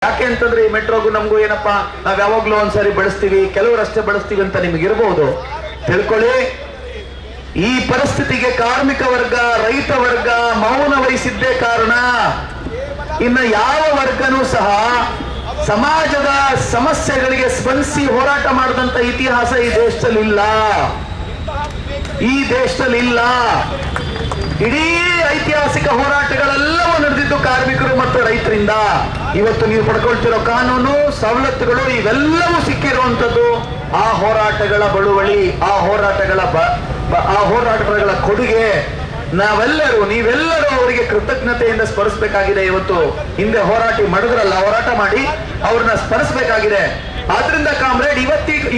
ಯಾಕೆ ಅಂತಂದ್ರೆ ಈ ಮೆಟ್ರೋಗೂ ನಮಗೂ ಏನಪ್ಪಾ ನಾವ್ ಯಾವಾಗ್ಲೂ ಒಂದ್ಸರಿ ಬಳಸ್ತೀವಿ, ಕೆಲವರು ಅಷ್ಟೇ ಬಳಸ್ತೀವಿ ಅಂತ ನಿಮಗಿರ್ಬಹುದು. ತಿಳ್ಕೊಳ್ಳಿ, ಈ ಪರಿಸ್ಥಿತಿಗೆ ಕಾರ್ಮಿಕ ವರ್ಗ, ರೈತ ವರ್ಗ ಮೌನ ವಹಿಸಿದ್ದೇ ಕಾರಣ. ಇನ್ನು ಯಾವ ವರ್ಗನೂ ಸಹ ಸಮಾಜದ ಸಮಸ್ಯೆಗಳಿಗೆ ಸ್ಪಂದಿಸಿ ಹೋರಾಟ ಮಾಡಿದಂತ ಇತಿಹಾಸ ಈ ದೇಶದಲ್ಲಿ ಇಲ್ಲ. ಇಡೀ ಐತಿಹಾಸಿಕ ಹೋರಾಟಗಳೆಲ್ಲವೂ ನಡೆದಿದ್ದು ಕಾರ್ಮಿಕರು ಮತ್ತು ರೈತರಿಂದ. ಇವತ್ತು ನೀವು ಪಡ್ಕೊಳ್ತಿರೋ ಕಾನೂನು ಸವಲತ್ತುಗಳು ಇವೆಲ್ಲವೂ ಸಿಕ್ಕಿರುವಂತದ್ದು ಆ ಹೋರಾಟಗಳ ಬಳುವಳಿ, ಆ ಹೋರಾಟಗಳ ಕೊಡುಗೆ. ನೀವೆಲ್ಲರೂ ಅವರಿಗೆ ಕೃತಜ್ಞತೆಯಿಂದ ಸ್ಮರಿಸಬೇಕಾಗಿದೆ. ಇವತ್ತು ಹಿಂದೆ ಹೋರಾಟ ಮಾಡಿ ಅವ್ರನ್ನ ಸ್ಮರಿಸಬೇಕಾಗಿದೆ. ಆದ್ರಿಂದ ಕಾಮ್ರೇಡ್,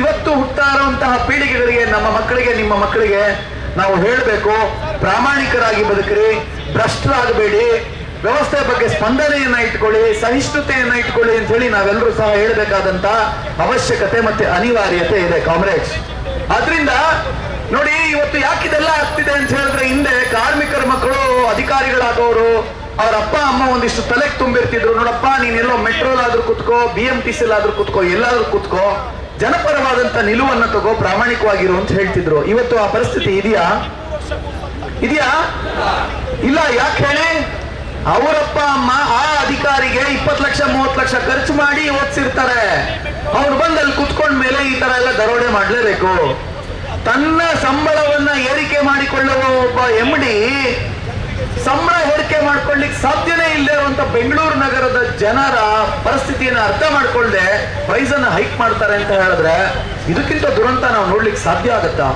ಇವತ್ತು ಹುಟ್ಟಾ ಇರುವಂತಹ ಪೀಳಿಗೆಗಳಿಗೆ, ನಮ್ಮ ಮಕ್ಕಳಿಗೆ, ನಿಮ್ಮ ಮಕ್ಕಳಿಗೆ ನಾವು ಹೇಳಬೇಕು, ಪ್ರಾಮಾಣಿಕರಾಗಿ ಬದುಕ್ರಿ, ಭ್ರಷ್ಟರಾಗಬೇಡಿ, ವ್ಯವಸ್ಥೆ ಬಗ್ಗೆ ಸ್ಪಂದನೆಯನ್ನ ಇಟ್ಕೊಳ್ಳಿ, ಸಹಿಷ್ಣುತೆಯನ್ನ ಇಟ್ಕೊಳ್ಳಿ ಅಂತ ಹೇಳಿ ನಾವೆಲ್ಲರೂ ಸಹ ಹೇಳಬೇಕಾದಂತ ಅವಶ್ಯಕತೆ ಮತ್ತೆ ಅನಿವಾರ್ಯತೆ ಇದೆ ಕಾಮ್ರೇಡ್ಸ್. ಆದ್ರಿಂದ ನೋಡಿ, ಇವತ್ತು ಯಾಕಿದೆಲ್ಲ ಆಗ್ತಿದೆ ಅಂತ ಹೇಳಿದ್ರೆ, ಹಿಂದೆ ಕಾರ್ಮಿಕರ ಮಕ್ಕಳು ಅಧಿಕಾರಿಗಳಾಗೋರು, ಅವ್ರ ಅಪ್ಪ ಅಮ್ಮ ಒಂದಿಷ್ಟು ತಲೆಗೆ ತುಂಬಿರ್ತಿದ್ರು. ನೋಡಪ್ಪ, ನೀನೆಲ್ಲೋ ಮೆಟ್ರೋಲಾದ್ರೂ ಕುತ್ಕೋ, BMTC ಕುತ್ಕೋ, ಎಲ್ಲಾದ್ರೂ ಕುತ್ಕೋ, ಜನಪರವಾದಂತ ನಿಲುವನ್ನು ತಗೋ, ಪ್ರಾಮಾಣಿಕವಾಗಿರು ಅಂತ ಹೇಳ್ತಿದ್ರು. ಇವತ್ತು ಆ ಪರಿಸ್ಥಿತಿ ಇದೆಯಾ? ಇಲ್ಲ. ಯಾಕೆ ಹೇಳಿ? ಅವರಪ್ಪ ಅಮ್ಮ ಆ ಅಧಿಕಾರಿಗೆ 20 ಲಕ್ಷ 30 ಲಕ್ಷ ಖರ್ಚು ಮಾಡಿ ಓದಿಸಿರ್ತಾರೆ. ಅವ್ರು ಬಂದು ಅಲ್ಲಿ ಕುತ್ಕೊಂಡ ಮೇಲೆ ಈ ತರ ಎಲ್ಲ ದರೋಡೆ ಮಾಡ್ಲೇಬೇಕು. ತನ್ನ ಸಂಬಳವನ್ನ ಏರಿಕೆ ಮಾಡಿಕೊಳ್ಳುವ ಒಬ್ಬ MD ಸಂಬಳ ಏರಿಕೆ ಮಾಡ್ಕೊಳ್ಳಿಕ್ಕೆ ಸಾಧ್ಯನೇ ಇಲ್ಲದೆ ಇರುವಂತ ಬೆಂಗಳೂರು ನಗರದ ಜನರ ಪರಿಸ್ಥಿತಿಯನ್ನು ಅರ್ಥ ಮಾಡ್ಕೊಳ್ಳದೆ ಪ್ರೈಸ್ ಅನ್ನ ಹೈಕ್ ಮಾಡ್ತಾರೆ ಅಂತ ಹೇಳಿದ್ರೆ, ಇದಕ್ಕಿಂತ ದುರಂತ ನಾವು ನೋಡ್ಲಿಕ್ಕೆ ಸಾಧ್ಯ ಆಗತ್ತಾ?